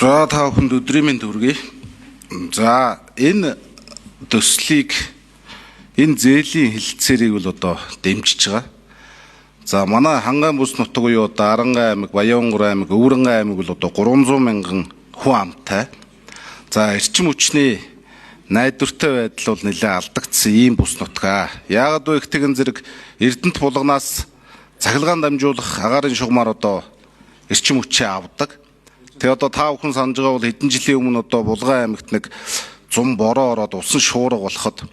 За та бүхэнд өдрийн мэнд хүргэе. За энэ төслийг энэ зээлийн хэлэлцээрийг бол одоо дэмжиж байгаа. За манай Хангай бүс нутаг буюу Дарангай аймаг, Баянгур аймаг, Өврөнгай аймаг бол одоо 300 мянган хүн амтай. За эрчим хүчний найдвартай байдал бол нэлээд алдагдсан ийм бүс нутгаа. Яагаад вэ гэх тэгэн зэрэг Эрдэнэт булганаас цахилгаан дамжуулах агаарын шугамар одоо эрчим хүчээ авдаг. Тэгээ одоо та бүхэн санаж байгаа бол хэдэн жилийн өмнө одоо Булган аймагт нэг зум бороо ороод усан шуурга болоход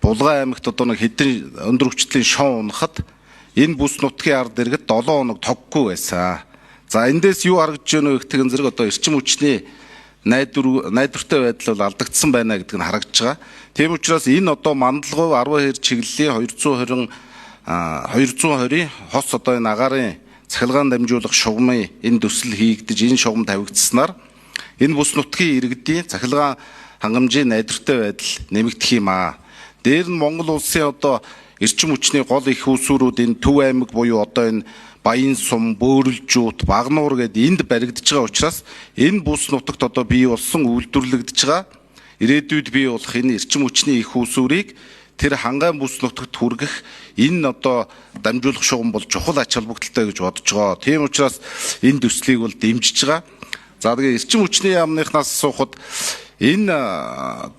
Булган аймагт одоо нэг хэдэн өндөр хүчтэй шон унахад энэ бүс нутгийн ард иргэд 7 хоног тоггүй байсан. За эндээс юу харагдж байна вэ гэх тэгэн зэрэг одоо эрчим хүчний найдвартай байдал бол алдагдсан байна гэдэг нь харагдж байгаа. Тийм учраас энэ одоо Мандалгуйв 10 хэр чиглэлийн 220 хос одоо энэ агаарын цахилгаан дамжуулах шугамын энэ төсөл хийгдэж энэ шугам тавигдсанаар энэ бүс нутгийн иргэдийн цахилгаан хангамжийн найдвартай байдал нэмэгдэх юм аа. Дээр нь Монгол улсын одоо эрчим хүчний гол их усүрүүд энэ Төв аймаг буюу одоо энэ Баян сум, Бөөрөлжүүд, Багнуур гэдэг энд баригдаж байгаа учраас энэ бүс нутагт одоо бий болсон үйлдвэрлэгдэж байгаа ирээдүйд бий болох энэ эрчим хүчний их усүрийг тэр Хангай бүс нутагт хүргэх энэ одоо дамжуулах шугам бол чухал ач холбогдолтой гэж бодож байгаа. Тийм учраас энэ төслийг бол дэмжиж байгаа. За тэгээ эрчим хүчний яамныхнаас асуухад энэ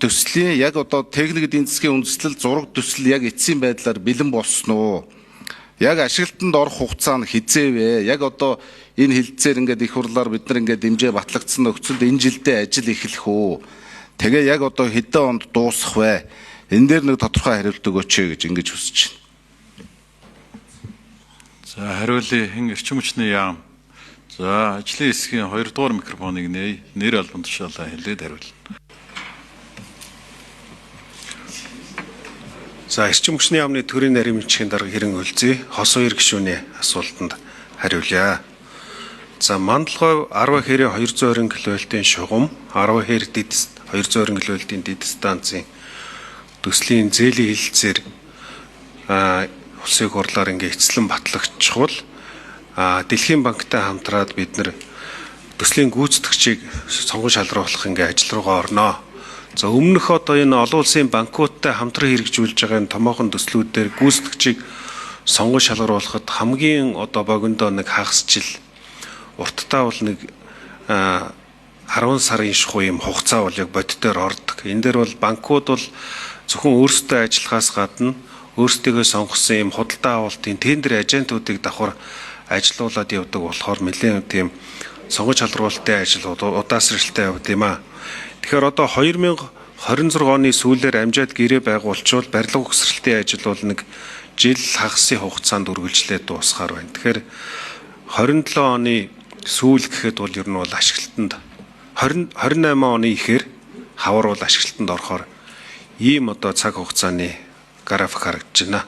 төслийн яг одоо техник эдийн засгийн үндэслэл зураг төсөл яг эцсийн байдлаар бэлэн болсон уу? Яг ашиглалтанд орох хугацаа нь хизээ вэ? Яг одоо энэ хэлэлцээр ингээд их хурлаар бид нар ингээд дэмжээ батлагдсан нөхцөлд энэ жилдээ ажил эхлэх үү? Тэгээ яг одоо хэдэн онд дуусах вэ? Энэ дээр нэг тодорхой хариулт өгөөч гэж ингэж хүсэж байна. За хариулъя хэн эрчим хүчний яам. За ажлын хэсгийн 2 дугаар микрофоныг нэр албан тушаалаа хэлээд хариулна. За эрчим хүчний яамны төрийн нарийн бичгийн дарга хэрэн хөлзий хос хоёр гишүүний асуултанд хариулъя. За Мандалгуйв 10 хэрэг 220 кВт-ийн шугам 10 хэрэг 220 кВт-ийн дэд станцын төслийн зээлийн хэлэлцээр улсын хурлаар ингээ эцэслэн батлагдчихвал Дэлхийн банктай хамтраад бид нар төслийн гүйцэтгэгчийг сонгон шалруулах ингээ ажил руугаа орноо. За өмнөх одоо энэ олон улсын банкуудтай хамтран хэрэгжүүлж байгаа энэ томоохон төслүүдээр гүйцэтгэгчийг сонгон шалруулахад хамгийн одоо богиндоо нэг хагас жил урттаа бол нэг 10 сарын шухуу юм хугацаа бол яг бодитоор ордог. Энэ дээр бол банкуд бол зөвхөн өөрсдөө ажиллахаас гадна өөрсдөө сонгосон юм худалдаа авалтын тендер агентуудыг давхар ажилуулад явдаг болохоор нэлээд тийм сонгож шалруулалтын ажил удаасралтай явд юм аа. Тэгэхээр одоо 2026 оны сүүлээр амжаад гэрээ байгуулчвал барилга угсралтын ажил бол нэг жил хагасын хугацаанд үргэлжлээд дуусгаар байна. Тэгэхээр 27 оны сүүл гэхэд бол ер нь бол ашиглалтанд 28 оны ихээр хавар бол ашиглалтанд орохоор ийм одоо цаг хугацааны график харагдаж байна.